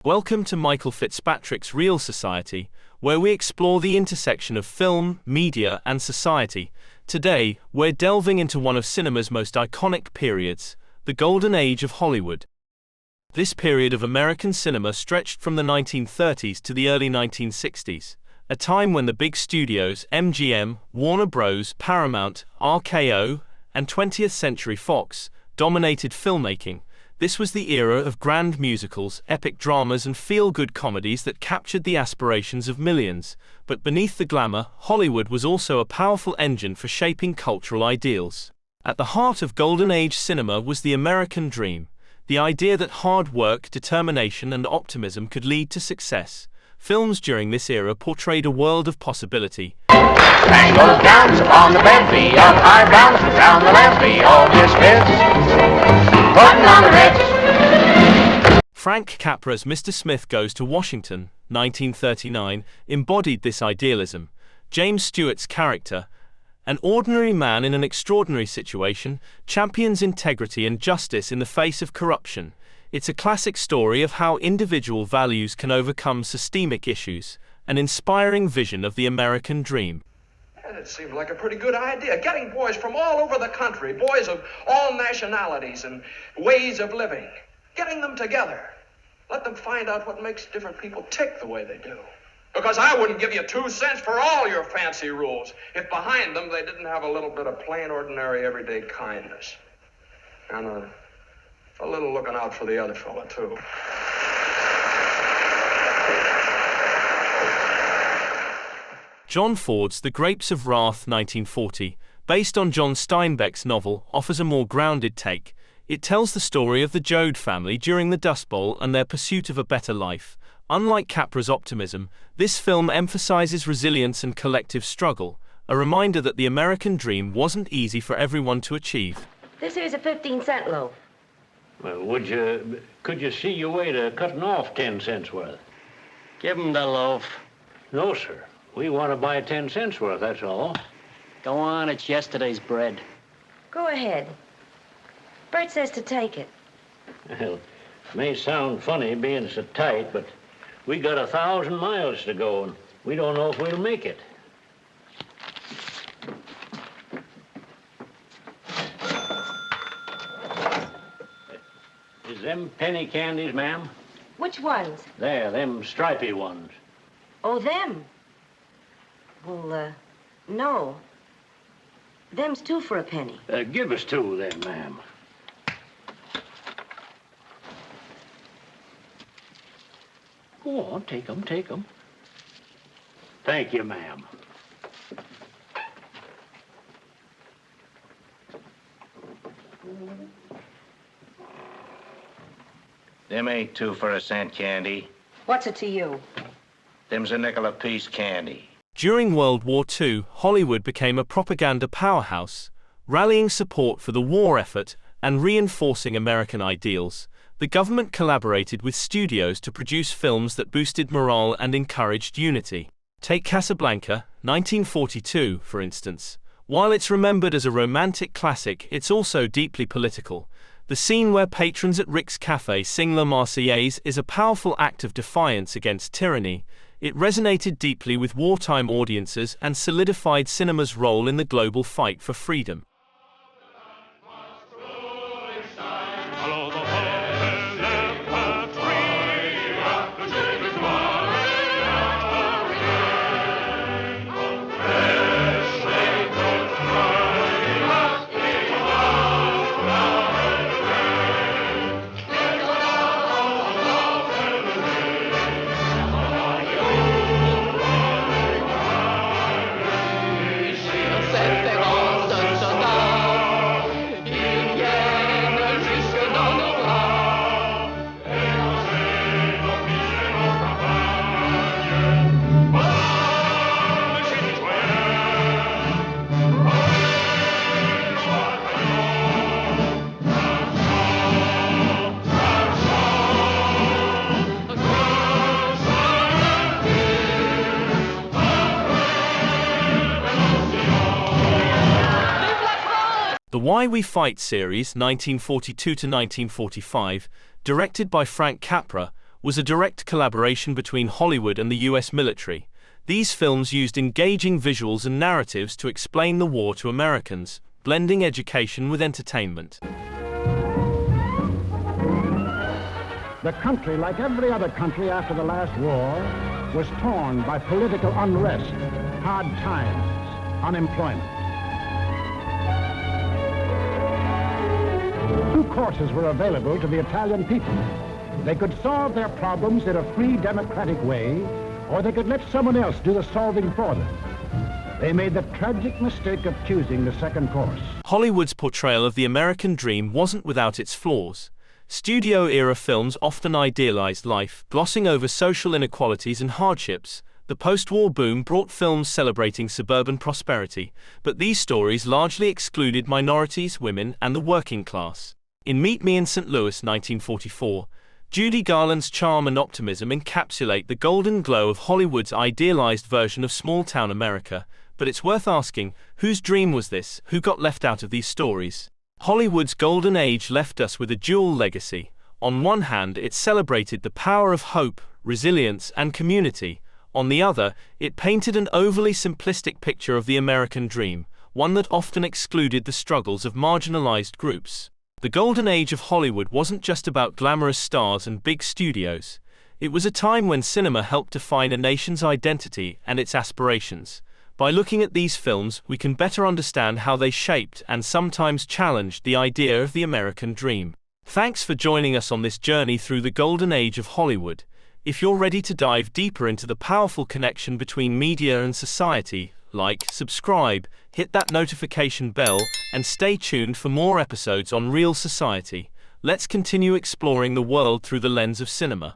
Welcome to Michael Fitzpatrick's Real Society, where we explore the intersection of film, media, and society. Today, we're delving into one of cinema's most iconic periods, the Golden Age of Hollywood. This period of American cinema stretched from the 1930s to the early 1960s, a time when the big studios MGM, Warner Bros., Paramount, RKO, and 20th Century Fox dominated filmmaking. This was the era of grand musicals, epic dramas, and feel-good comedies that captured the aspirations of millions. But beneath the glamour, Hollywood was also a powerful engine for shaping cultural ideals. At the heart of Golden Age cinema was the American dream, the idea that hard work, determination, and optimism could lead to success. Films during this era portrayed a world of possibility. Bangles dance upon the bevy of high bounce down the levee, all misfits, putting on the ritz. Frank Capra's Mr. Smith Goes to Washington, 1939, embodied this idealism. James Stewart's character, an ordinary man in an extraordinary situation, champions integrity and justice in the face of corruption. It's a classic story of how individual values can overcome systemic issues, an inspiring vision of the American dream. And it seemed like a pretty good idea, getting boys from all over the country, boys of all nationalities and ways of living, getting them together. Let them find out what makes different people tick the way they do. Because I wouldn't give you 2 cents for all your fancy rules if behind them they didn't have a little bit of plain, ordinary, everyday kindness. And a little looking out for the other fella, too. John Ford's The Grapes of Wrath 1940, based on John Steinbeck's novel, offers a more grounded take. It tells the story of the Joad family during the Dust Bowl and their pursuit of a better life. Unlike Capra's optimism, this film emphasizes resilience and collective struggle, a reminder that the American dream wasn't easy for everyone to achieve. This here's a 15-cent loaf. Well, could you see your way to cutting off 10 cents worth? Give him the loaf. No, sir. We want to buy 10 cents worth, that's all. Go on, it's yesterday's bread. Go ahead. Bert says to take it. Well, it may sound funny being so tight, but we got 1,000 miles to go, and we don't know if we'll make it. Is them penny candies, ma'am? Which ones? There, them stripy ones. Oh, them. Well, no. Them's 2 for a penny. Give us 2 then, ma'am. Go on, take 'em, take 'em. Thank you, ma'am. Them ain't 2 for a cent candy. What's it to you? Them's a nickel apiece candy. During World War II, Hollywood became a propaganda powerhouse, rallying support for the war effort and reinforcing American ideals. The government collaborated with studios to produce films that boosted morale and encouraged unity. Take Casablanca, 1942, for instance. While it's remembered as a romantic classic, it's also deeply political. The scene where patrons at Rick's Cafe sing La Marseillaise is a powerful act of defiance against tyranny. It resonated deeply with wartime audiences and solidified cinema's role in the global fight for freedom. The Why We Fight series, 1942 to 1945, directed by Frank Capra, was a direct collaboration between Hollywood and the US military. These films used engaging visuals and narratives to explain the war to Americans, blending education with entertainment. The country, like every other country after the last war, was torn by political unrest, hard times, unemployment. Two courses were available to the Italian people. They could solve their problems in a free, democratic way, or they could let someone else do the solving for them. They made the tragic mistake of choosing the second course. Hollywood's portrayal of the American dream wasn't without its flaws. Studio-era films often idealized life, glossing over social inequalities and hardships. The post-war boom brought films celebrating suburban prosperity, but these stories largely excluded minorities, women, and the working class. In Meet Me in St. Louis, 1944, Judy Garland's charm and optimism encapsulate the golden glow of Hollywood's idealized version of small-town America. But it's worth asking, whose dream was this? Who got left out of these stories? Hollywood's golden age left us with a dual legacy. On one hand, it celebrated the power of hope, resilience, and community. On the other, it painted an overly simplistic picture of the American dream, one that often excluded the struggles of marginalized groups. The golden age of Hollywood wasn't just about glamorous stars and big studios. It was a time when cinema helped define a nation's identity and its aspirations. By looking at these films, we can better understand how they shaped and sometimes challenged the idea of the American dream. Thanks for joining us on this journey through the golden age of Hollywood. If you're ready to dive deeper into the powerful connection between media and society, like, subscribe, hit that notification bell, and stay tuned for more episodes on Real Society. Let's continue exploring the world through the lens of cinema.